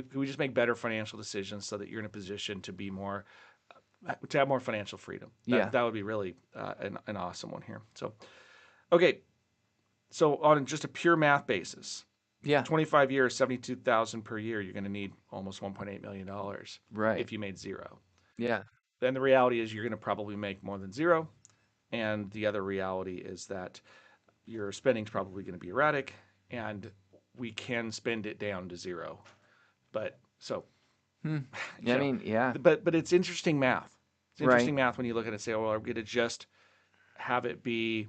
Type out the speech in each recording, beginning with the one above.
Can we just make better financial decisions so that you're in a position to be more, to have more financial freedom? Yeah. That would be really an awesome one here. So, okay, so on just a pure math basis, Yeah. 25 years, 72,000 per year, you're going to need almost 1.8 million dollars Right. if you made zero. Yeah. Then the reality is you're going to probably make more than zero, and the other reality is that your spending's probably going to be erratic, and we can spend it down to zero. But so, Hmm. you I know, mean, yeah. but it's interesting math. It's Right. interesting math when you look at it and say, oh, well, I'm going to just have it be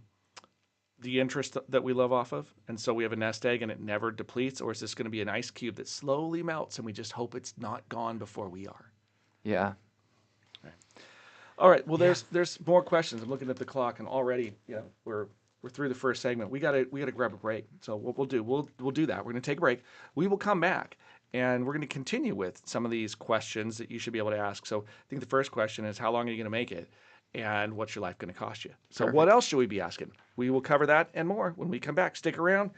the interest that we live off of, and so we have a nest egg and it never depletes, or is this going to be an ice cube that slowly melts and we just hope it's not gone before we are? Yeah. Right. All right. Well, Yeah. there's more questions. I'm looking at the clock, and already, we're through the first segment. We gotta grab a break. So what we'll do, we'll do that. We're gonna take a break. We will come back, and we're gonna continue with some of these questions that you should be able to ask. So I think the first question is, how long are you gonna make it, and what's your life gonna cost you? So what Perfect. else should we be asking? We will cover that and more when we come back. Stick around.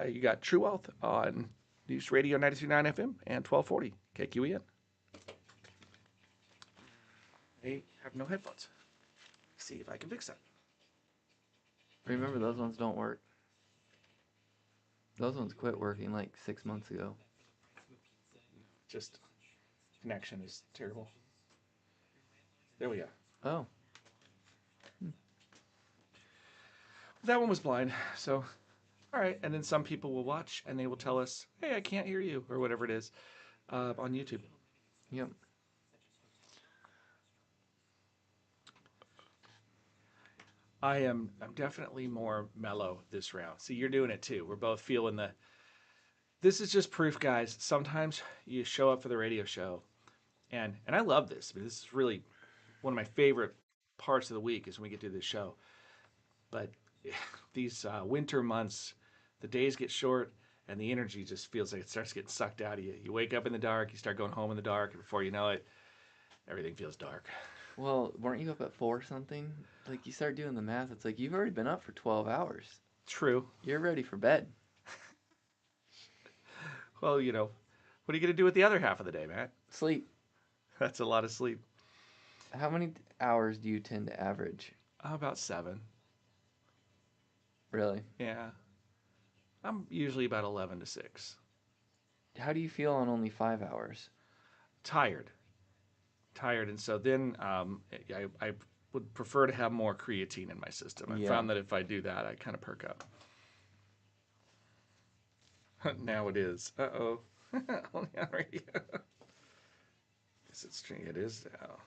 You got True Wealth on News Radio 93.9 FM and 1240 KQEN. I have no headphones. See if I can fix that. Remember, those ones don't work. Those ones quit working like 6 months ago. Just connection is terrible. There we go. Oh. That one was blind. So, all right. And then some people will watch and they will tell us, hey, I can't hear you, or whatever it is on YouTube. Yep. I'm definitely more mellow this round. See, you're doing it too. We're both feeling the. This is just proof, guys. Sometimes you show up for the radio show, and I love this. I mean, this is really one of my favorite parts of the week is when we get to this show. But these winter months, the days get short and the energy just feels like it starts getting sucked out of you. You wake up in the dark, you start going home in the dark, and before you know it, everything feels dark. Well, weren't you up at 4 something? Like, you start doing the math, it's like you've already been up for 12 hours. True. You're ready for bed. Well, what are you going to do with the other half of the day, Matt? Sleep. That's a lot of sleep. How many hours do you tend to average? About 7. Really? Yeah. I'm usually about 11 to 6. How do you feel on only 5 hours? Tired. Tired. And so then I would prefer to have more creatine in my system. I Yeah. found that if I do that, I kind of perk up. Now it is. Uh-oh. Only on radio. It is now.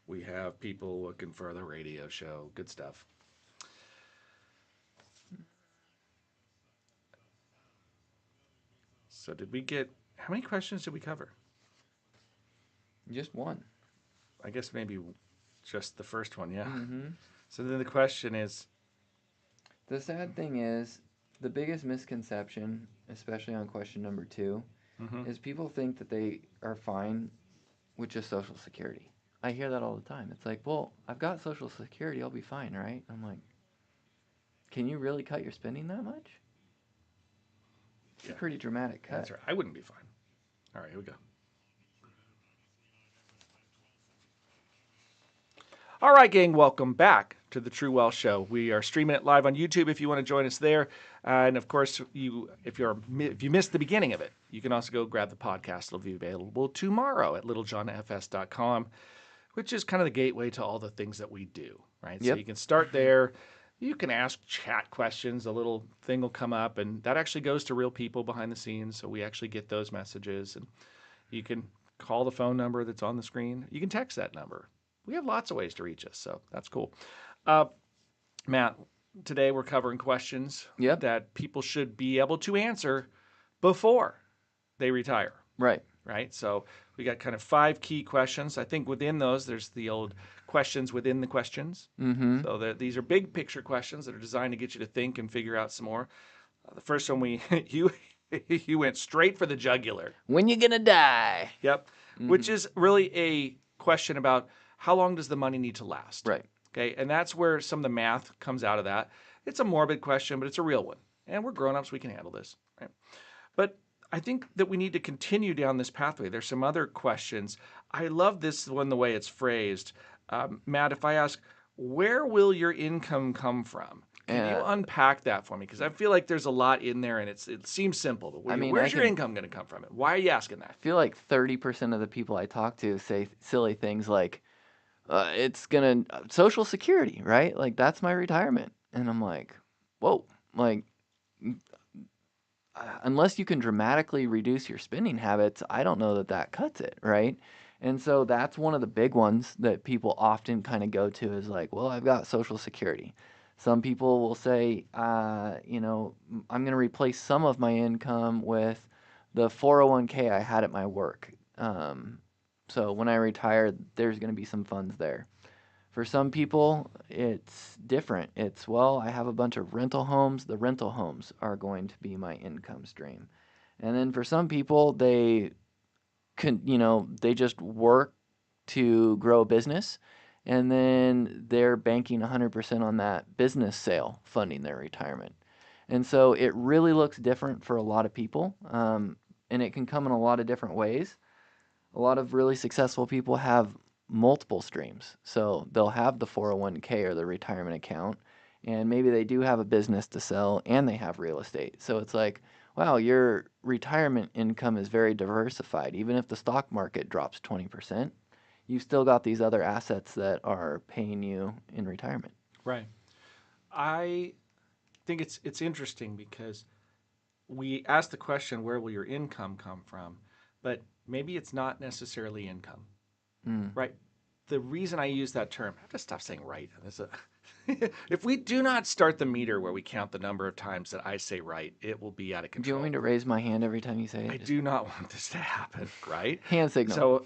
We have people looking for the radio show. Good stuff. So how many questions did we cover? Just one. I guess maybe just the first one, yeah. Mm-hmm. So then the question is, The sad thing is, the biggest misconception, especially on question number 2, mm-hmm. is people think that they are fine with just Social Security. I hear that all the time. It's like, well, I've got Social Security, I'll be fine, right? I'm like, can you really cut your spending that much? It's Yeah, a pretty dramatic cut. that's right. I wouldn't be fine. All right, here we go. All right, gang, welcome back to the True Wealth Show. We are streaming it live on YouTube if you want to join us there, and of course, if you missed the beginning of it, you can also go grab the podcast. It'll be available tomorrow at littlejohnfs.com, which is kind of the gateway to all the things that we do. Right, so Yep. you can start there. You can ask chat questions. A little thing will come up, and that actually goes to real people behind the scenes. So we actually get those messages, and you can call the phone number that's on the screen. You can text that number. We have lots of ways to reach us, so that's cool. Uh, Matt, today we're covering questions Yep. that people should be able to answer before they retire, Right. right? So we got kind of 5 key questions. I think within those, there's the old questions within the questions. Mm-hmm. So these are big picture questions that are designed to get you to think and figure out some more. The first one you went straight for the jugular. When you gonna die? Yep. Mm-hmm. Which is really a question about how long does the money need to last? Right. Okay. And that's where some of the math comes out of that. It's a morbid question, but it's a real one. And we're grown ups, we can handle this. Right? But I think that we need to continue down this pathway. There's some other questions. I love this one, the way it's phrased. Matt, if I ask, where will your income come from? Can you Uh, unpack that for me? Because I feel like there's a lot in there, and it seems simple. But I mean, I where's your can income going to come from? And why are you asking that? feel like 30% of the people I talk to say silly things like, it's gonna Social Security, right? Like that's my retirement, and I'm like, whoa, like unless you can dramatically reduce your spending habits, I don't know that that cuts it, right? And so that's one of the big ones that people often kind of go to is like, well, I've got Social Security. Some people will say, I'm going to replace some of my income with the 401k I had at my work. So when I retire, there's going to be some funds there. For some people, it's different. It's, well, I have a bunch of rental homes. The rental homes are going to be my income stream. And then for some people, they just work to grow a business and then they're banking 100% on that business sale funding their retirement. And so it really looks different for a lot of people. And it can come in a lot of different ways. A lot of really successful people have multiple streams. So they'll have the 401k or the retirement account, and maybe they do have a business to sell and they have real estate. So it's like, wow, your retirement income is very diversified. Even if the stock market drops 20%, you've still got these other assets that are paying you in retirement. Right. I think it's interesting because we ask the question, where will your income come from? But maybe it's not necessarily income, Mm. right? The reason I use that term, I have to stop saying right. If we do not start the meter where we count the number of times that I say right, it will be out of Do you want me control. to raise my hand every time you say I it? Just do not want this to happen, right? hand signal. So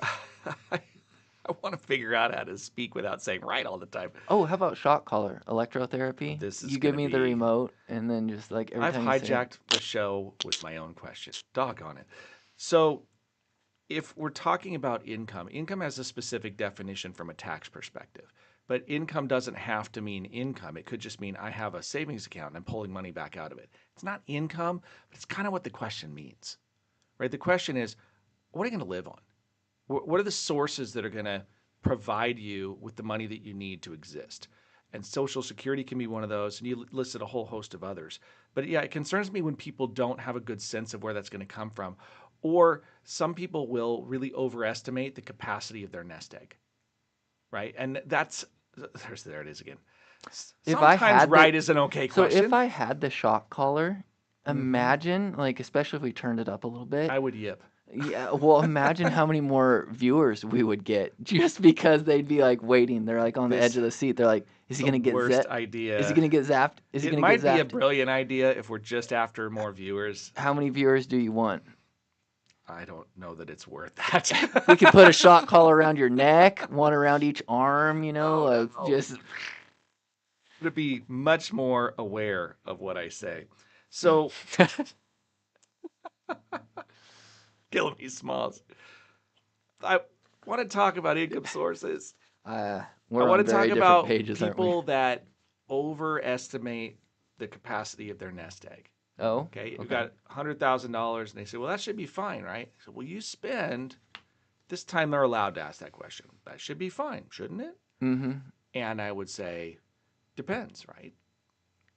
I want to figure out how to speak without saying right all the time. Oh, how about shock collar, electrotherapy? This is You going give to me the be. remote, and then just like every I've time you say it. hijacked the show with my own question. Doggone it. So if we're talking about income, income has a specific definition from a tax perspective. But income doesn't have to mean income. It could just mean I have a savings account and I'm pulling money back out of it. It's not income, but it's kind of what the question means, right? The question is, what are you going to live on? What are the sources that are going to provide you with the money that you need to exist? And Social Security can be one of those. And you listed a whole host of others. But yeah, it concerns me when people don't have a good sense of where that's going to come from. Or some people will really overestimate the capacity of their nest egg, right? And there it is again. If I Sometimes had the right is an okay So if question. I had the shock collar, Hmm. imagine, like, especially if we turned it up a little bit. I would yip. Yeah, well, imagine how many more viewers we would get just because they'd be like waiting. They're like on the edge This of the seat. They're like, is he the gonna get worst Is he idea. gonna get zapped? Is he It gonna get might be a zapped? brilliant idea if we're just after more viewers. How many viewers do you want? I don't know that it's worth that. We could put a shock collar around your neck, one around each arm, Oh like no. just To be much more aware of what I say. So, killing me, Smalls. I want to talk about income sources. I we're on want to talk very different about pages, aren't we? people that overestimate the capacity of their nest egg. Oh, Okay, you've okay. got $100,000, and they say, "Well, that should be fine, right?" So, well, you spend this time they're allowed to ask that question. That should be fine, shouldn't it? Mm-hmm. And I would say, depends, right?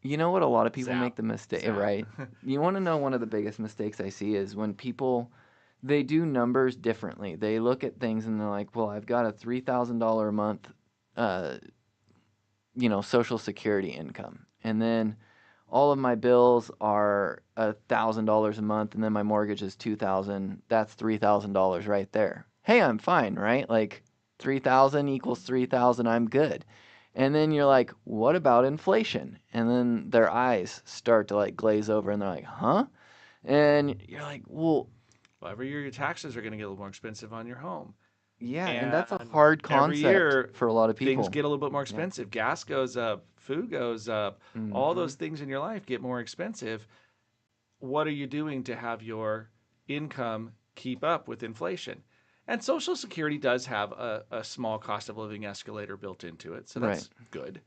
You know what a lot of people Zap, make the mistake, zap. right? You want to know one of the biggest mistakes I see is when people they do numbers differently. They look at things and they're like, "Well, I've got a $3,000 a month uh, social security income." And then all of my bills are $1,000 a month and then my mortgage is 2,000. That's $3,000 right there. Hey, I'm fine, right? Like 3,000 equals 3,000, I'm good. And then you're like, "What about inflation?" And then their eyes start to like glaze over and they're like, "Huh?" And you're like, "Well, Well, every year your taxes are going to get a little more expensive on your home. yeah." And that's a And hard every concept year for a lot of things people. get a little bit more Yeah. expensive. Gas goes up, food goes up, all Mhm. those things in your life get more expensive. What are you doing to have your income keep up with inflation? And Social Security does have a small cost of living escalator built into it, so Right. that's good.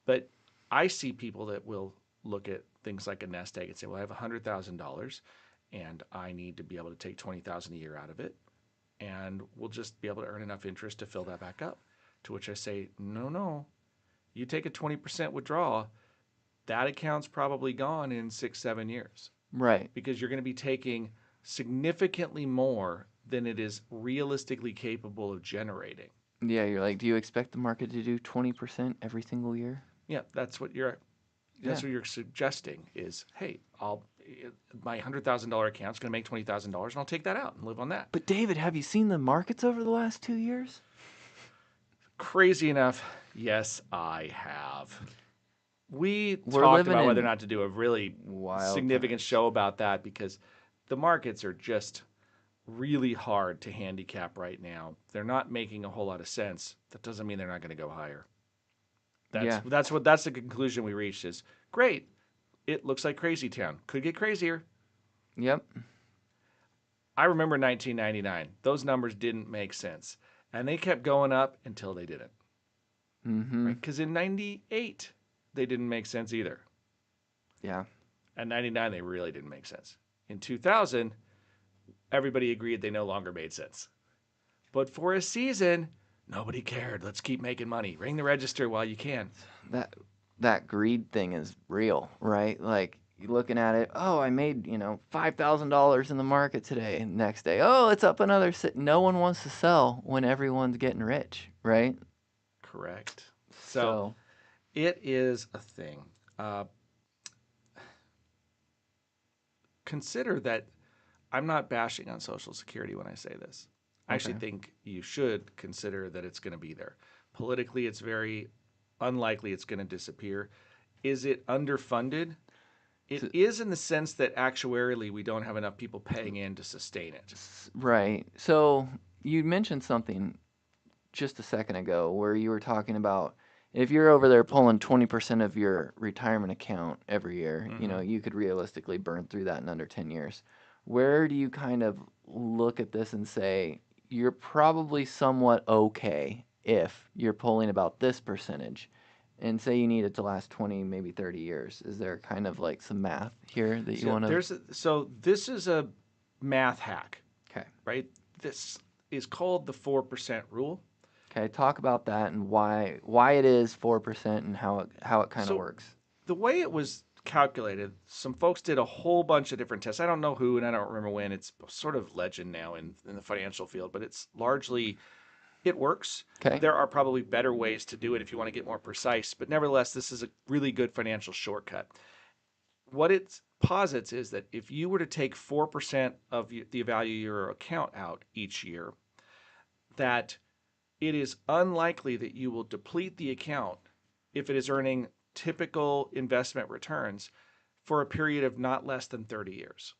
But I see people that will look at things like a nest egg and say, well, I have $100,000 and I need to be able to take 20,000 a year out of it, and we'll just be able to earn enough interest to fill that back up. To which I say, no, no, you take a 20% withdrawal, that account's probably gone in 6, 7 years Right. because you're going to be taking significantly more than it is realistically capable of generating. Yeah, you're like, do you expect the market to do 20% every single year? Yeah, Yeah. that's what you're suggesting is, hey, my $100,000 account's going to make $20,000, and I'll take that out and live on that. But David, have you seen the markets over the last 2 years? Crazy enough, yes, I have. We We're talked living about whether or in not to do a really wild significant times. show about that because the markets are just really hard to handicap right now. They're not making a whole lot of sense. That doesn't mean they're not going to go higher. Yeah. That's the conclusion we reached is great. It looks like crazy town. Could get crazier. Yep. I remember 1999. Those numbers didn't make sense. And they kept going up until they didn't. Mm-hmm. Right? Because in 98, they didn't make sense either. Yeah. At 99, they really didn't make sense. In 2000, everybody agreed they no longer made sense. But for a season, nobody cared. Let's keep making money. Ring the register while you can. That greed thing is real, right? Like you're looking at it, oh, I made, $5,000 in the market today. And next day, oh, it's up another no one wants to sell when everyone's getting rich, right? Correct. So So, it is a thing. Consider that I'm not bashing on Social Security when I say this. I okay. actually think you should consider that it's going to be there. Politically, it's very unlikely it's going to disappear. Is it underfunded? It So, is in the sense that actuarially we don't have enough people paying in to sustain it. right. So, you mentioned something just a second ago where you were talking about if you're over there pulling 20% of your retirement account every year, Mm-hmm. you could realistically burn through that in under 10 years. Where do you kind of look at this and say you're probably somewhat okay if you're pulling about this percentage and say you need it to last 20, maybe 30 years? Is there kind of like some math here that you want to? So this is a math hack, Okay. right? This is called the 4% rule. Okay, talk about that and why it is 4% and how it kind of So works. the way it was calculated, some folks did a whole bunch of different tests. I don't know who and I don't remember when. It's sort of legend now in the financial field, but it's largely it works. Okay. There are probably better ways to do it if you want to get more precise, but nevertheless, this is a really good financial shortcut. What it posits is that if you were to take 4% of the value of your account out each year, that it is unlikely that you will deplete the account if it is earning typical investment returns for a period of not less than 30 years.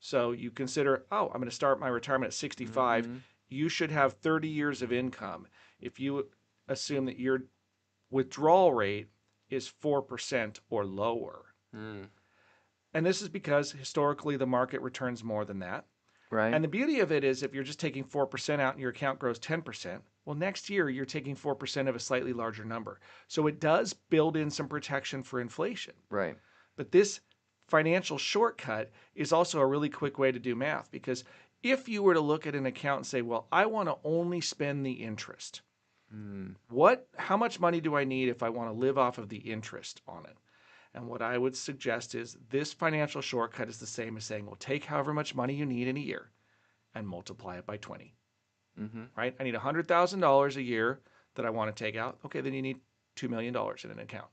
So you consider, oh, I'm going to start my retirement at 65. Mm-hmm. You should have 30 years of income. If you assume that your withdrawal rate is 4% or lower. Mm. And this is because historically the market returns more than that. Right. And the beauty of it is if you're just taking 4% out and your account grows 10%, well, next year you're taking 4% of a slightly larger number. So it does build in some protection for inflation. Right. But this financial shortcut is also a really quick way to do math because if you were to look at an account and say, well, I want to only spend the interest, Mm. how much money do I need if I want to live off of the interest on it? And what I would suggest is this financial shortcut is the same as saying, well, take however much money you need in a year and multiply it by 20, Mm-hmm. right? I need $100,000 a year that I want to take out. Okay, then you need $2 million in an account.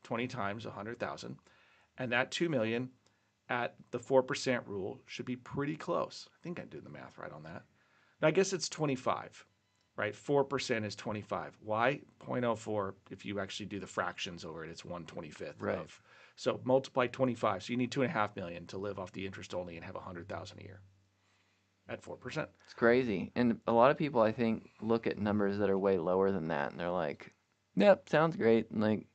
20 times 100,000. And that 2 million at the 4% rule should be pretty close. I think I'm doing the math right on that. Now, I guess it's 25, right? 4% is 25. Why? 0.04. If you actually do the fractions over it, it's 1/25 Right. of. So multiply 25. So you need 2.5 million to live off the interest only and have 100,000 a year at 4%. It's crazy. And a lot of people, I think, look at numbers that are way lower than that and they're like, yep, sounds great. And like,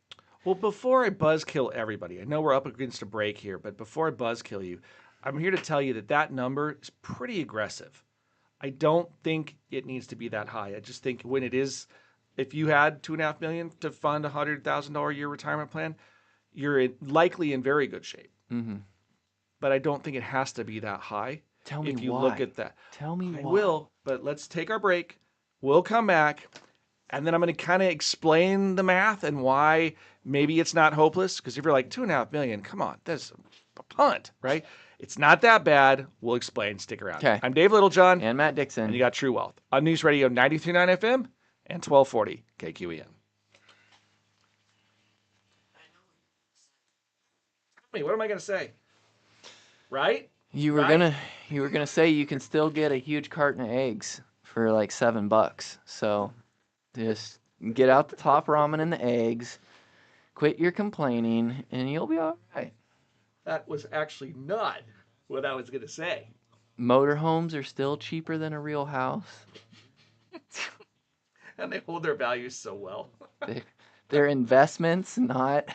Well, before I buzzkill everybody, I know we're up against a break here, but before I buzzkill you, I'm here to tell you that that number is pretty aggressive. I don't think it needs to be that high. I just think when it is, if you had 2.5 million to fund a $100,000 a year retirement plan, you're likely in very good shape. mm-hmm. but I don't think it has to be that high. Tell me If you look why. at that, Tell me I why. will, but let's take our break. We'll come back, and then I'm going to kind of explain the math and why maybe it's not hopeless. Because if you're like 2.5 million, come on, that's a punt, right? It's not that bad. We'll explain. Stick around. Okay. I'm Dave Littlejohn, And Matt and you Dixon. got True Wealth on News Radio 93.9 FM and 1240 KQEN. What am I going to say? Right? You were Right? gonna you were gonna say you can still get a huge carton of eggs for like $7. So just get out the top ramen and the eggs, quit your complaining, and you'll be all right. That was actually not what I was going to say. Motorhomes are still cheaper than a real house. And they hold their values so well. They're, they're investments, not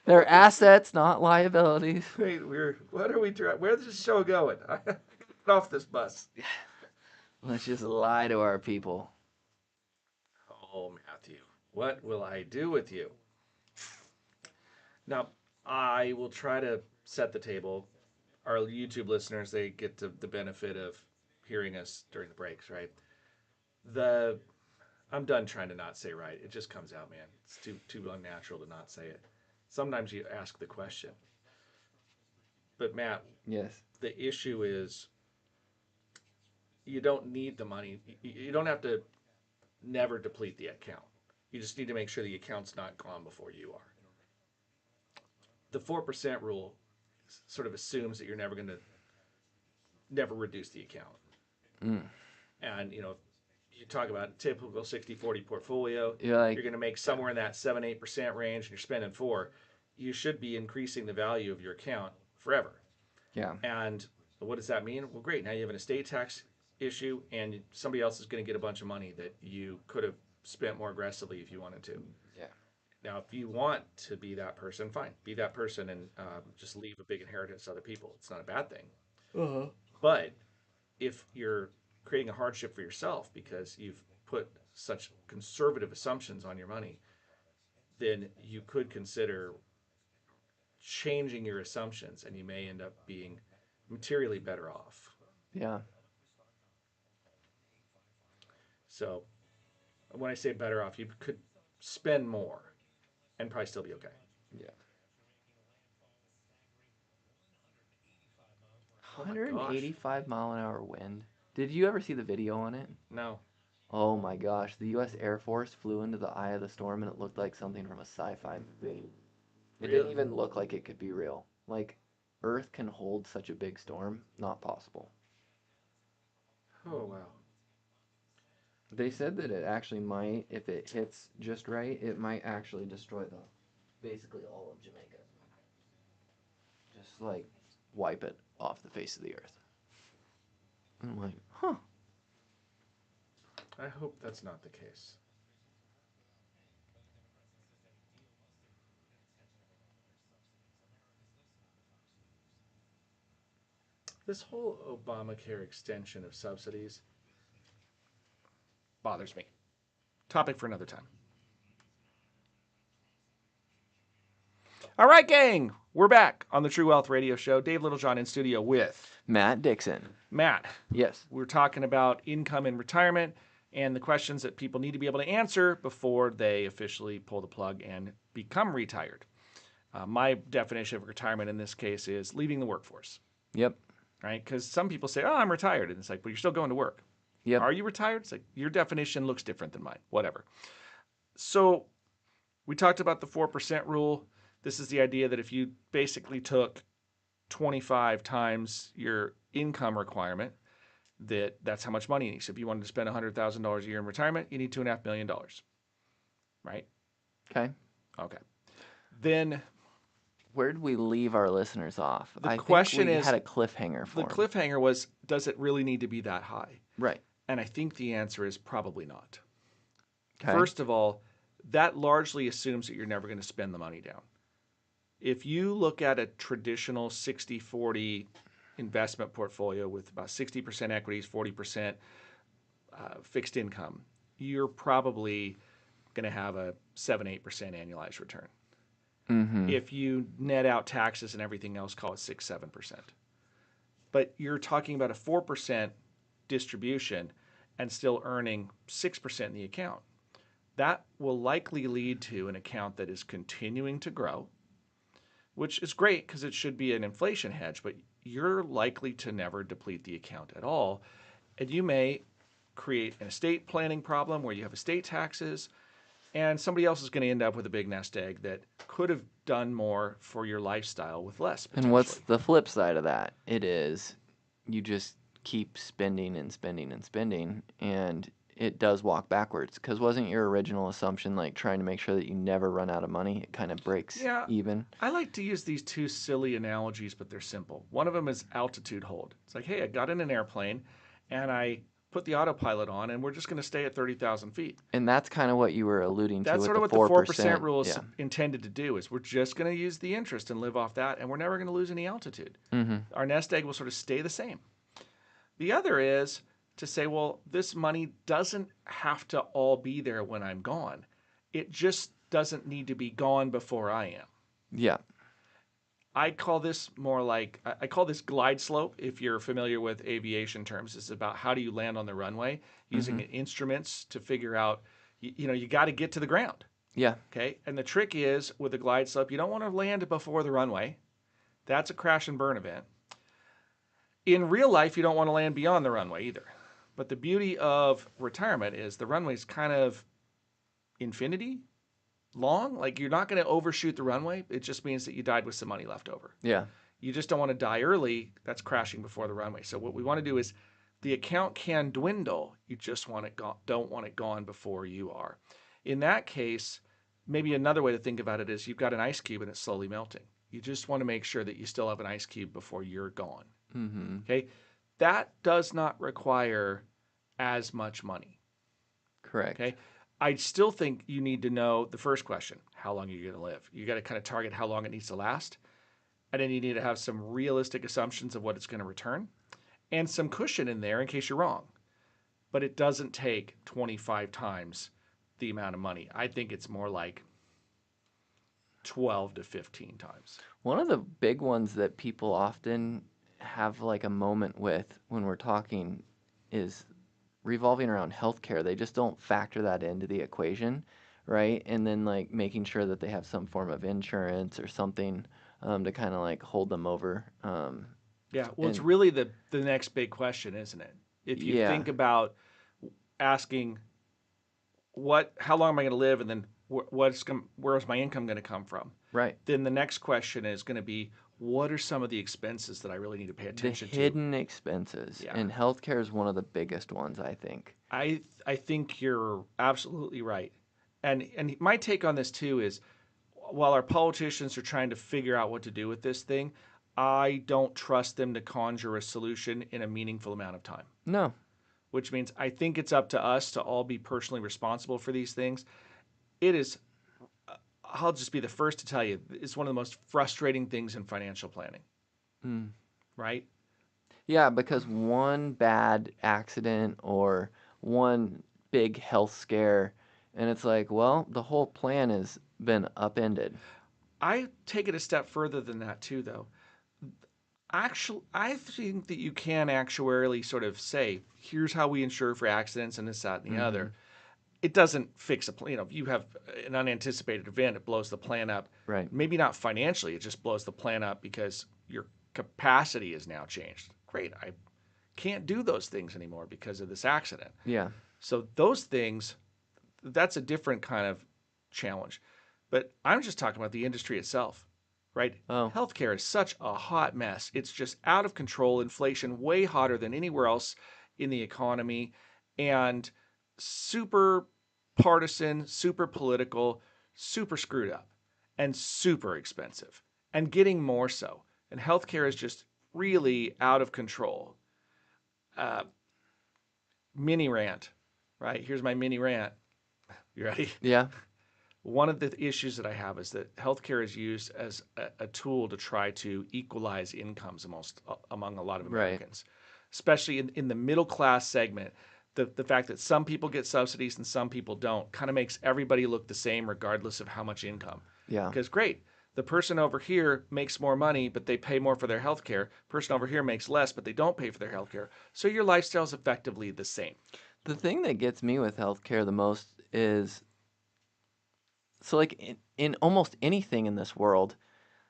they're assets, not liabilities. Wait, what are we trying? Where's this show going? I get off this bus. Let's just lie to our people. Oh, Matthew, what will I do with you? Now, I will try to set the table. Our YouTube listeners, they get the benefit of hearing us during the breaks, right? The I'm done trying to not say right. It just comes out, man. It's too unnatural to not say it. Sometimes you ask the question. But Matt, Yes. the issue is you don't need the money. You don't have to never deplete the account. You just need to make sure the account's not gone before you are. The 4% rule sort of assumes that you're never reduce the account. Mm. And, you talk about a typical 60-40 portfolio, You're like, you're going to make somewhere in that 7-8% range and you're spending 4, you should be increasing the value of your account forever. yeah. And what does that mean? Well, great. Now you have an estate tax issue, and somebody else is going to get a bunch of money that you could have spent more aggressively if you wanted to. Yeah. Now, if you want to be that person, fine. Be that person and just leave a big inheritance to other people. It's not a bad thing. Uh-huh. But if you're creating a hardship for yourself because you've put such conservative assumptions on your money, then you could consider changing your assumptions and you may end up being materially better off. Yeah. So when I say better off, you could spend more and probably still be okay. Yeah. Oh my gosh. 185-mile-an-hour wind. Did you ever see the video on it? No. Oh my gosh, the U.S. Air Force flew into the eye of the storm and it looked like something from a sci-fi movie. It didn't Really? even look like it could be real. Like, Earth can hold such a big storm? Not possible. Oh wow. They said that it actually might, if it hits just right, it might actually destroy basically all of Jamaica. Just like wipe it off the face of the earth. And I'm like, huh. I hope that's not the case. This whole Obamacare extension of subsidies bothers me. Topic for another time. All right, gang, we're back on the True Wealth Radio Show. Dave Littlejohn in studio with Matt Dixon. Matt. Yes. We're talking about income in retirement and the questions that people need to be able to answer before they officially pull the plug and become retired. My definition of retirement in this case is leaving the workforce, Yep. right? Because some people say, oh, I'm retired. And it's like, well, you're still going to work. Yep. Are you retired? It's like, your definition looks different than mine, whatever. So we talked about the 4% rule. This is the idea that if you basically took 25 times your income requirement, that's how much money you need. So if you wanted to spend $100,000 a year in retirement, you need $2.5 million, right? Okay. Okay. Then Where did we leave our listeners off? the I question think we is, had a cliffhanger for the 'em. cliffhanger was, does it really need to be that high? Right. And I think the answer is probably not. Okay. First of all, that largely assumes that you're never going to spend the money down. If you look at a traditional 60-40 investment portfolio with about 60% equities, 40% fixed income, you're probably going to have a 7-8% annualized return. Mm-hmm. If you net out taxes and everything else, call it 6-7%. But you're talking about a 4% distribution and still earning 6% in the account. That will likely lead to an account that is continuing to grow, which is great because it should be an inflation hedge, but you're likely to never deplete the account at all. And you may create an estate planning problem where you have estate taxes, and somebody else is going to end up with a big nest egg that could have done more for your lifestyle with less And what's potentially. the flip side of that? It is you just keep spending and spending and spending, and it does walk backwards. Because wasn't your original assumption like trying to make sure that you never run out of money? It kind of breaks Yeah, even. I like to use these two silly analogies, but they're simple. One of them is altitude hold. It's like, hey, I got in an airplane and I put the autopilot on, and we're just going to stay at 30,000 feet. And that's kind of what you were alluding to That's with sort the of what the 4% 4%. rule is Yeah. intended to do is we're just going to use the interest and live off that, and we're never going to lose any altitude. Mm-hmm. Our nest egg will sort of stay the same. The other is to say, well, this money doesn't have to all be there when I'm gone. It just doesn't need to be gone before I am. Yeah. I call this more like I call this glide slope. If you're familiar with aviation terms, it's about how do you land on the runway using Mm-hmm. instruments to figure out. You got to get to the ground. Yeah. Okay, and the trick is with a glide slope, you don't want to land before the runway. That's a crash and burn event. In real life, you don't want to land beyond the runway either. But the beauty of retirement is the runway's kind of infinity long. Like you're not going to overshoot the runway. It just means that you died with some money left over. Yeah. You just don't want to die early. That's crashing before the runway. So what we want to do is the account can dwindle. You just don't want it gone before you are. In that case, maybe another way to think about it is you've got an ice cube and it's slowly melting. You just want to make sure that you still have an ice cube before you're gone. Mm-hmm. Okay? That does not require as much money. Correct. Okay? I still think you need to know the first question, how long are you going to live? You got to kind of target how long it needs to last. And then you need to have some realistic assumptions of what it's going to return and some cushion in there in case you're wrong. But it doesn't take 25 times the amount of money. I think it's more like 12 to 15 times. One of the big ones that people often have like a moment with when we're talking is revolving around healthcare. They just don't factor that into the equation, right? And then like making sure that they have some form of insurance or something to kind of like hold them over. Yeah, well, it's And really the next big question, isn't it? If you yeah, think about asking how long am I going to live, and then where's my income going to come from? right. Then the next question is going to be, what are some of the expenses that I really need to pay The attention to? hidden expenses, Yeah, and healthcare is one of the biggest ones, I think. I think you're absolutely right. And my take on this too is while our politicians are trying to figure out what to do with this thing, I don't trust them to conjure a solution in a meaningful amount of time. No, Which means I think it's up to us to all be personally responsible for these things. It is I'll just be the first to tell you, it's one of the most frustrating things in financial planning, mm. right? Yeah, because one bad accident or one big health scare, and it's like, well, the whole plan has been upended. I take it a step further than that too, though. Actually, I think that you can actuarially sort of say, here's how we insure for accidents and this, that, and the Mm-hmm. other. It doesn't fix a plan. If you have an unanticipated event, it blows the plan up. Right. Maybe not financially, it just blows the plan up because your capacity is now changed. Great, I can't do those things anymore because of this accident. Yeah. So those things, that's a different kind of challenge. But I'm just talking about the industry itself, right? Oh, Healthcare is such a hot mess. It's just out of control, inflation way hotter than anywhere else in the economy, and super partisan, super political, super screwed up, and super expensive, and getting more so. And healthcare is just really out of control. Uh, Mini rant, right? Here's my mini rant. You ready? yeah. One of the issues that I have is that healthcare is used as a tool to try to equalize incomes among a lot of Right. Americans, especially in the middle class segment. The fact that some people get subsidies and some people don't kind of makes everybody look the same regardless of how much income. Yeah. Because great, The person over here makes more money, but they pay more for their health care. Person over here makes less, but they don't pay for their health care. So your lifestyle is effectively the same. The thing that gets me with healthcare the most is so like in almost anything in this world,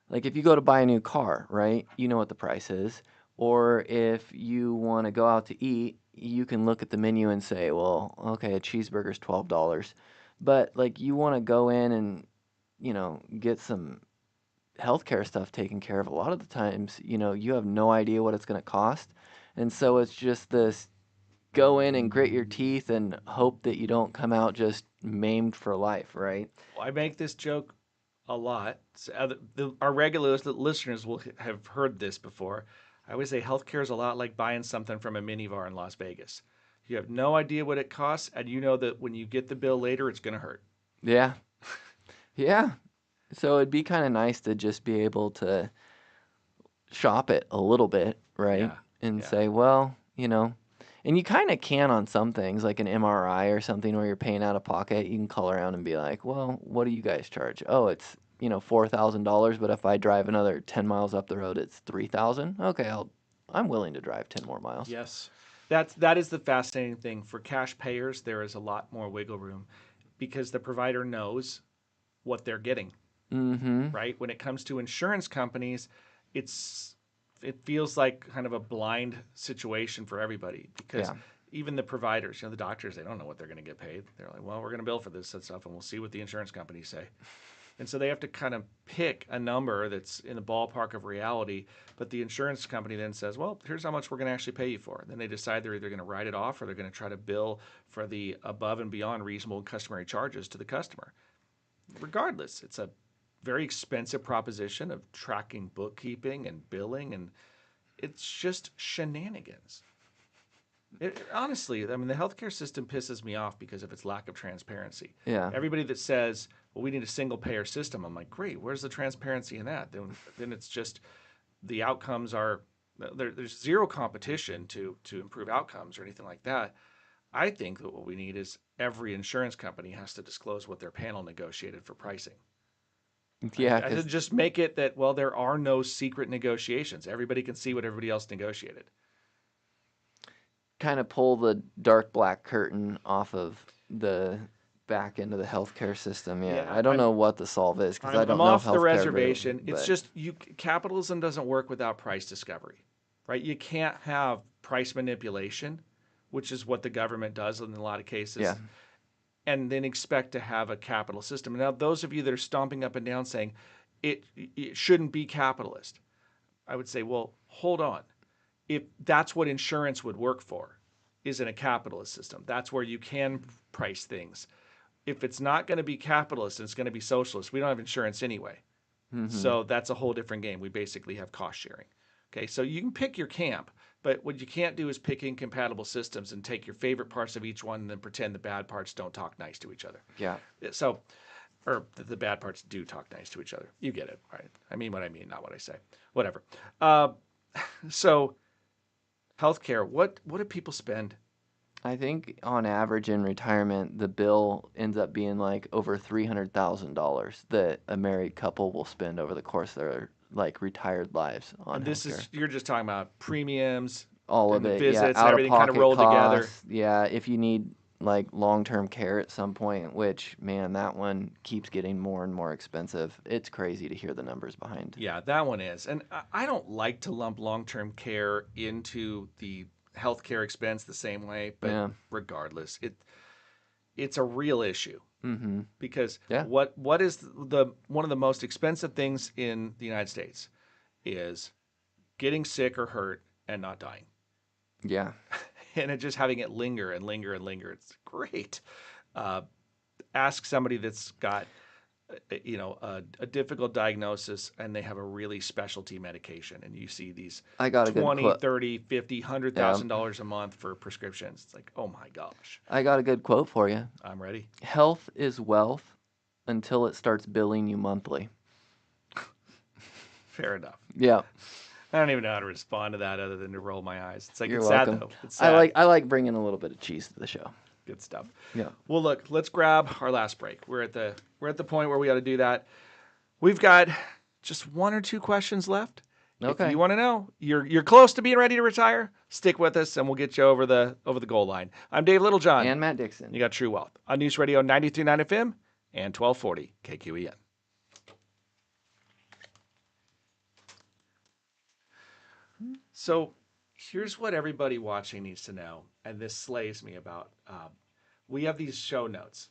like if you go to buy a new car, right? You know what the price is. Or if you want to go out to eat, you can look at the menu and say, well, okay, a cheeseburger's $12. But like you want to go in and, get some healthcare stuff taken care of, a lot of the times, you have no idea what it's going to cost. And so it's just this go in and grit your teeth and hope that you don't come out just maimed for life, right? I make this joke a lot. Our regular listeners will have heard this before. I always say healthcare is a lot like buying something from a minibar in Las Vegas. You have no idea what it costs, and you know that when you get the bill later, it's going to hurt. Yeah. Yeah. So it'd be kind of nice to just be able to shop it a little bit, right? Yeah, And yeah. say, well, and you kind of can on some things, like an MRI or something where you're paying out of pocket. You can call around and be like, well, what do you guys charge? Oh, it's, $4,000, but if I drive another 10 miles up the road, it's 3,000. Okay, I'm willing to drive 10 more miles. Yes. That is the fascinating thing. For cash payers, there is a lot more wiggle room because the provider knows what they're getting, Mm-hmm. right? When it comes to insurance companies, it's it feels like kind of a blind situation for everybody because Yeah. even the providers, the doctors, they don't know what they're going to get paid. They're like, well, we're going to bill for this and stuff, and we'll see what the insurance companies say. And so they have to kind of pick a number that's in the ballpark of reality. But the insurance company then says, well, here's how much we're going to actually pay you for. And then they decide they're either going to write it off or they're going to try to bill for the above and beyond reasonable and customary charges to the customer. Regardless, it's a very expensive proposition of tracking bookkeeping and billing, and it's just shenanigans. Honestly, I mean, the healthcare system pisses me off because of its lack of transparency. Yeah. Everybody that says, well, we need a single payer system, I'm like, great, where's the transparency in that? Then it's just the outcomes are, there's zero competition to improve outcomes or anything like that. I think that what we need is every insurance company has to disclose what their panel negotiated for pricing. Yeah, I because should just make it that, well, there are no secret negotiations. Everybody can see what everybody else negotiated. kind of pull the dark black curtain off of the back end of the healthcare system. Yeah, Yeah, I don't know what the solve is because I I'm don't know off the healthcare very, reservation. It's but just capitalism doesn't work without price discovery, right? You can't have price manipulation, which is what the government does in a lot of yeah, cases, and then expect to have a capital system. Now, those of you that are stomping up and down saying it shouldn't be capitalist, I would say, well, hold on. If that's what insurance would work for, is in a capitalist system. That's where you can price things. If it's not going to be capitalist and it's going to be socialist, we don't have insurance anyway. mm-hmm. So that's a whole different game. We basically have cost sharing. Okay, so you can pick your camp, but what you can't do is pick incompatible systems and take your favorite parts of each one and then pretend the bad parts don't talk nice to each other. Yeah, So, or the bad parts do talk nice to each other. You get it, right? I mean what I mean, not what I say. Whatever. Uh, so, healthcare. What do people spend? I think on average in retirement, the bill ends up being like over $300,000 that a married couple will spend over the course of their like retired lives on And this healthcare. is you're just talking about premiums All and of the it, yeah, visits and out of everything kind of pocket rolled together. costs. Yeah, if you need like long-term care at some point, which man, that one keeps getting more and more expensive. It's crazy to hear the numbers behind. Yeah, that one is. And I don't like to lump long-term care into the healthcare expense the same way, but Yeah. regardless, it's a real issue Mm-hmm. because Yeah. what is the one of the most expensive things in the United States is getting sick or hurt and not dying. Yeah. And it just having it linger and linger and linger. It's great. Uh, Ask somebody that's got a difficult diagnosis and they have a really specialty medication and you see these I got a good 20, quote. 30, 50, Yeah. $100,000 a month for prescriptions. It's like, oh my gosh. I got a good quote for you. I'm ready. Health is wealth until it starts billing you monthly. Fair enough. Yeah. I don't even know how to respond to that other than to roll my eyes. It's like, You're it's sad welcome. though. It's I sad. like bringing a little bit of cheese to the show. Good stuff. Yeah. Well, look, let's grab our last break. We're at the point where we got to do that. We've got just 1 or 2 questions left. If Okay. you want to know, you're close to being ready to retire, stick with us and we'll get you over the goal line. I'm Dave Littlejohn. And Matt Dixon. You got True Wealth on News Radio 93.9 FM and 1240 KQEN. So here's what everybody watching needs to know, and this slays me about. We have these show notes,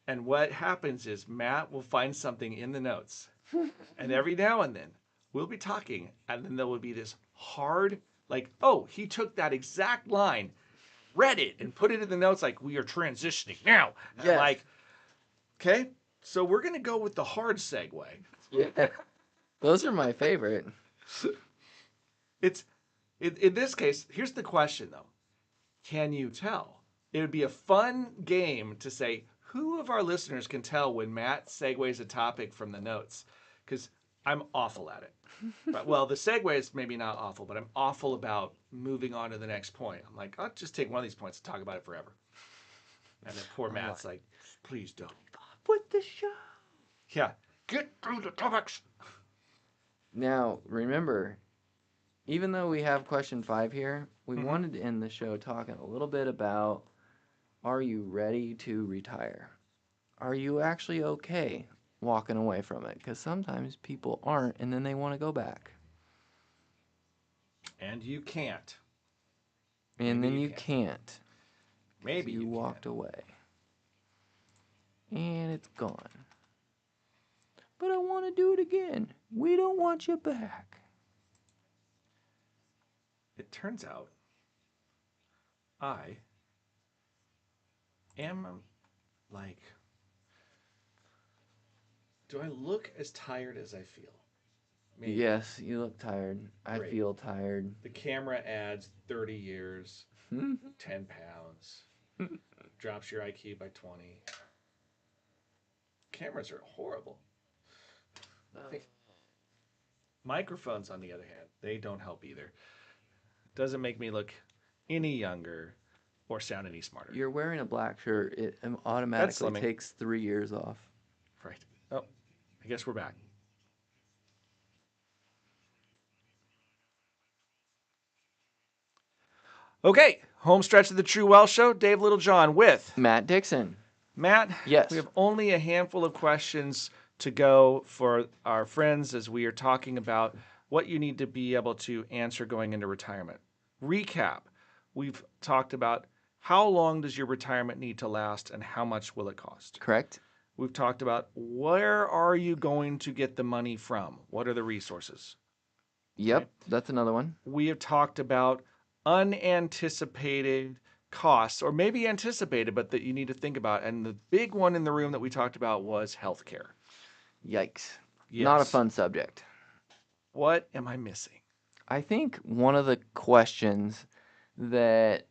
and what happens is Matt will find something in the notes, and every now and then we'll be talking, and then there will be this hard, like, oh, he took that exact line, read it, and put it in the notes, like we are transitioning now. And I'm Yes. like, okay, so we're gonna go with the hard segue. Yeah. Those are my favorite. It's in this case. Here's the question though: can you tell? It would be a fun game to say who of our listeners can tell when Matt segues a topic from the notes, because I'm awful at it. But, well, the segue is maybe not awful, but I'm awful about moving on to the next point. I'm like, I'll just take one of these points and talk about it forever. And then poor Matt's like, please don't. With the show. Yeah, get through the topics. Now, remember, even though we have question 5 here, we wanted to end the show talking a little bit about, are you ready to retire? Are you actually okay walking away from it? Because sometimes people aren't, and then they want to go back. And you can't. And Maybe then you you can't. Maybe you you walked can. away. And it's gone. But I want to do it again. We don't want you back. It turns out I am like, do I look as tired as I feel? Maybe. Yes, you look tired. I Great. feel tired. The camera adds 30 years, 10 pounds, drops your IQ by 20. Cameras are horrible. Microphones, on the other hand, they don't help either. Doesn't make me look any younger or sound any smarter. You're wearing a black shirt. It automatically slimming. takes 3 years off. Right. Oh, I guess we're back. Okay, home stretch of the True Wealth Show. Dave Littlejohn with Matt Dixon. Matt. Yes. We have only a handful of questions to go for our friends as we are talking about what you need to be able to answer going into retirement. Recap. We've talked about how long does your retirement need to last and how much will it cost. Correct. We've talked about where are you going to get the money from? What are the resources? Yep, Right. That's another one. We have talked about unanticipated costs, or maybe anticipated, but that you need to think about. And the big one in the room that we talked about was healthcare. Yikes. Yes. Not a fun subject. What am I missing? I think one of the questions that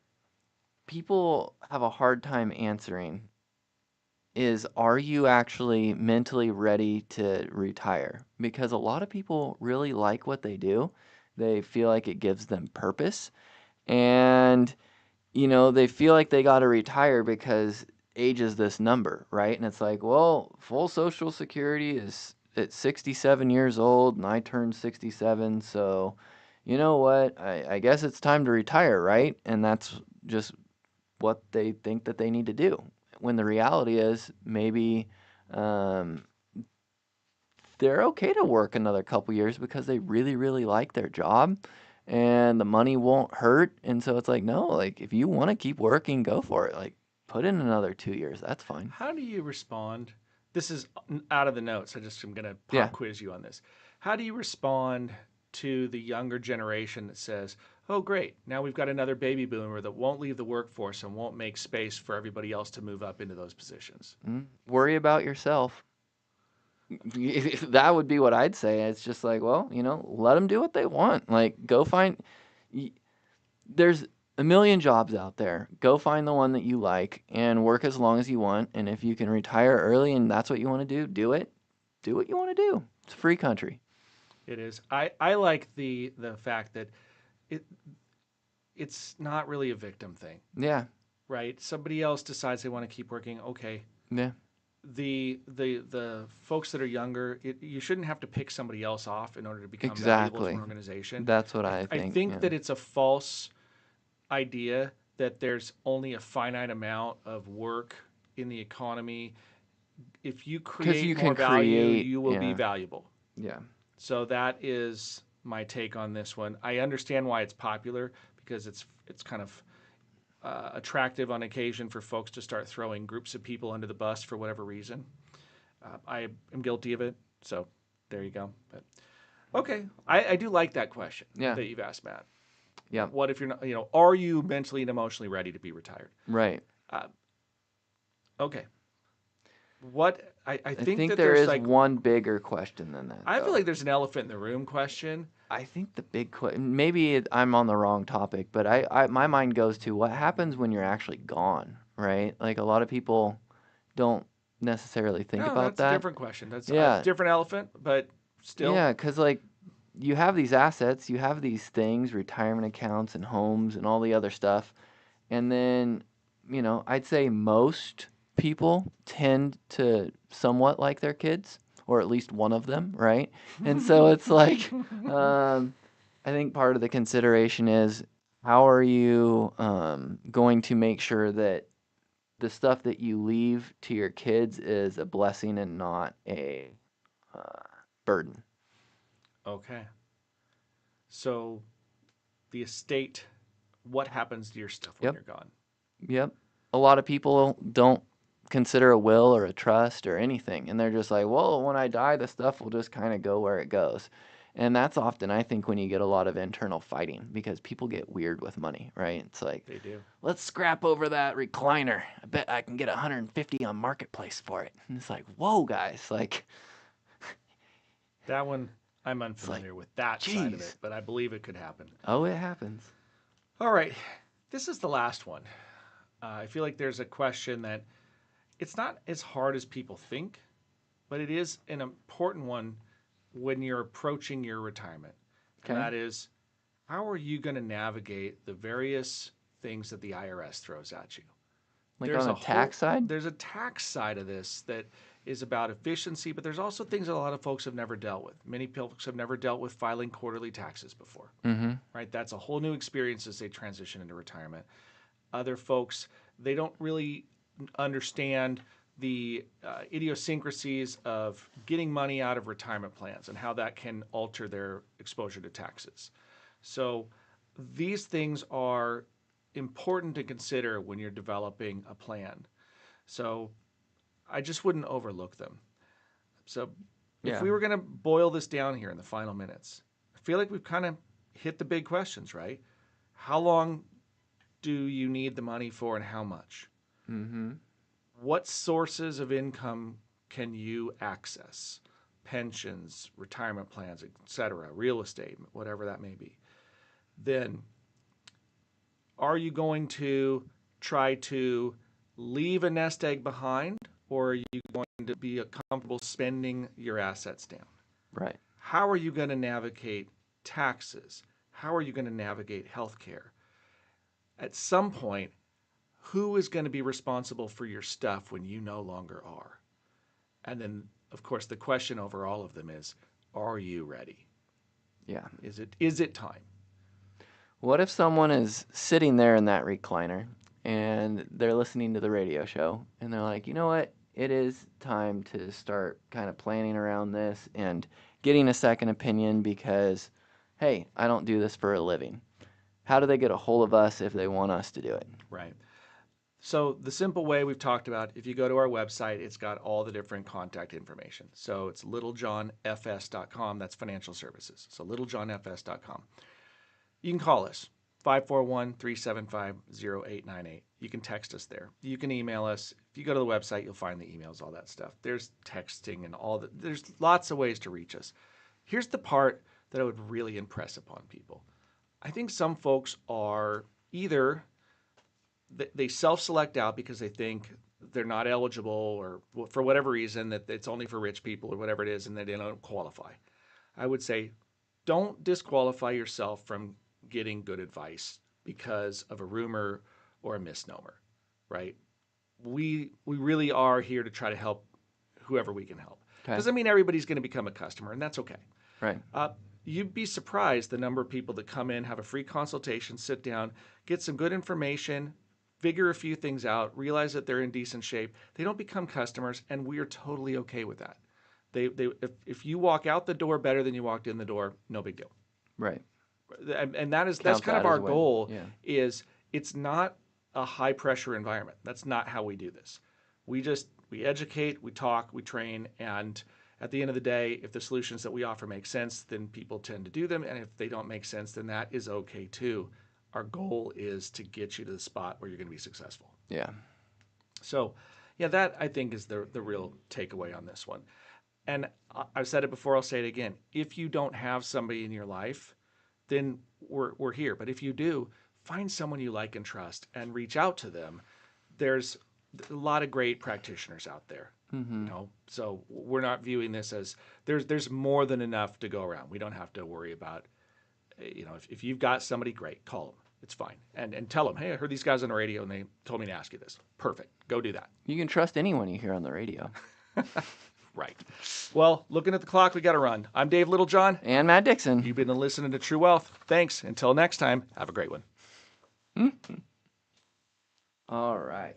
people have a hard time answering is, are you actually mentally ready to retire? Because a lot of people really like what they do. They feel like it gives them purpose. And, they feel like they got to retire because age is this number, right? And it's like, well, full Social Security is at 67 years old, and I turned 67, so you know what? I guess it's time to retire, right? And that's just what they think that they need to do. When the reality is, maybe they're okay to work another couple years because they really, really like their job and the money won't hurt. And so it's like, no, like if you want to keep working, go for it. Like put in another 2 years. That's fine. How do you respond? This is out of the notes. I'm going to pop Yeah. quiz you on this. How do you respond to the younger generation that says, oh, great, now we've got another baby boomer that won't leave the workforce and won't make space for everybody else to move up into those positions? Worry about yourself. That would be what I'd say. It's just like, well, let them do what they want. Like, go find. There's a million jobs out there. Go find the one that you like and work as long as you want. And if you can retire early and that's what you want to do it. Do what you want to do. It's a free country. It is. I like the fact that it's not really a victim thing. Yeah. Right? Somebody else decides they want to keep working. Okay. Yeah. the folks that are younger, you shouldn't have to pick somebody else off in order to become valuable to an Exactly. organization. That's what I, I I think. think Yeah. that it's a false idea that there's only a finite amount of work in the economy. If you Because create you more can value, create. you will be Yeah. valuable. Yeah. So that is my take on this one. I understand why it's popular because it's kind of attractive on occasion for folks to start throwing groups of people under the bus for whatever reason. I am guilty of it, so there you go. But okay, I do like that question Yeah. that you've asked, Matt. Yeah. What if you're not? Are you mentally and emotionally ready to be retired? Right. Uh, okay. What I I think think that there there's is like one bigger question than that, I feel though. like there's an elephant in the room question. I think the big question, maybe I'm on the wrong topic, but my mind goes to what happens when you're actually gone, right? Like a lot of people don't necessarily think No, about that's a that. different question. That's a Yeah, different elephant, but still. yeah, because like you have these assets, you have these things, retirement accounts and homes and all the other stuff, and then, I'd say most people tend to somewhat like their kids, or at least one of them, right? And so it's like, um, I think part of the consideration is how are you going to make sure that the stuff that you leave to your kids is a blessing and not a uh, burden? Okay. So the estate, what happens to your stuff when Yep. you're gone? Yep. A lot of people don't consider a will or a trust or anything. And they're just like, well, when I die, the stuff will just kind of go where it goes. And that's often, I think, when you get a lot of internal fighting because people get weird with money, right? It's like, They do. let's scrap over that recliner. I bet I can get 150 on Marketplace for it. And it's like, whoa, guys. Like, That one, I'm it's like, unfamiliar with that side of it, geez. but I believe it could happen. Oh, it happens. All right. This is the last one. I feel like there's a question that it's not as hard as people think, but it is an important one when you're approaching your retirement. And Okay. that is, how are you going to navigate the various things that the IRS throws at you? Like There's on a a whole tax side? there's a tax side of this that is about efficiency, but there's also things that a lot of folks have never dealt with. Many folks have never dealt with filing quarterly taxes before, Mm hmm. right? That's a whole new experience as they transition into retirement. Other folks, they don't really understand the idiosyncrasies of getting money out of retirement plans and how that can alter their exposure to taxes. So these things are important to consider when you're developing a plan. So I just wouldn't overlook them. So if Yeah. we were going to boil this down here in the final minutes, I feel like we've kind of hit the big questions, right? How long do you need the money for and how much? Mm hmm. What sources of income can you access? Pensions, retirement plans, etc., real estate, whatever that may be. Then are you going to try to leave a nest egg behind, or are you going to be comfortable spending your assets down? Right. How are you going to navigate taxes? How are you going to navigate healthcare? At some point, who is going to be responsible for your stuff when you no longer are? And then, of course, the question over all of them is, are you ready? Yeah. Is it time? What if someone is sitting there in that recliner and they're listening to the radio show and they're like, you know what? It is time to start kind of planning around this and getting a second opinion because, hey, I don't do this for a living. How do they get a hold of us if they want us to do it? Right. So the simple way we've talked about, if you go to our website, it's got all the different contact information. So it's littlejohnfs.com. That's financial services. So littlejohnfs.com. You can call us 541-375-0898. You can text us there. You can email us. If you go to the website, you'll find the emails, all that stuff. There's texting and there's lots of ways to reach us. Here's the part that I would really impress upon people. I think some folks are either they self-select out because they think they're not eligible or for whatever reason that it's only for rich people or whatever it is and they don't qualify. I would say don't disqualify yourself from getting good advice because of a rumor or a misnomer, right? We really are here to try to help whoever we can help. Okay. Doesn't mean everybody's going to become a customer, and that's okay. Right. You'd be surprised the number of people that come in, have a free consultation, sit down, get some good information, figure a few things out, realize that they're in decent shape. They don't become customers, and we are totally okay with that. If you walk out the door better than you walked in the door, no big deal. Right. And that's Count kind of that as our a win. goal. Yeah. Is it's not a high pressure environment. That's not how we do this. We educate, we talk, we train, and at the end of the day, if the solutions that we offer make sense, then people tend to do them, and if they don't make sense, then that is okay too. Our goal is to get you to the spot where you're going to be successful. Yeah. So, yeah, that I think is the real takeaway on this one. And I've said it before, I'll say it again. If you don't have somebody in your life, then we're here. But if you do, find someone you like and trust and reach out to them. There's a lot of great practitioners out there. So we're not viewing this as there's more than enough to go around. We don't have to worry about, if you've got somebody, great, call them. It's fine. And tell them, hey, I heard these guys on the radio and they told me to ask you this. Perfect. Go do that. You can trust anyone you hear on the radio. Right. Well, looking at the clock, we got to run. I'm Dave Littlejohn. And Matt Dixon. You've been listening to True Wealth. Thanks. Until next time, have a great one. All right.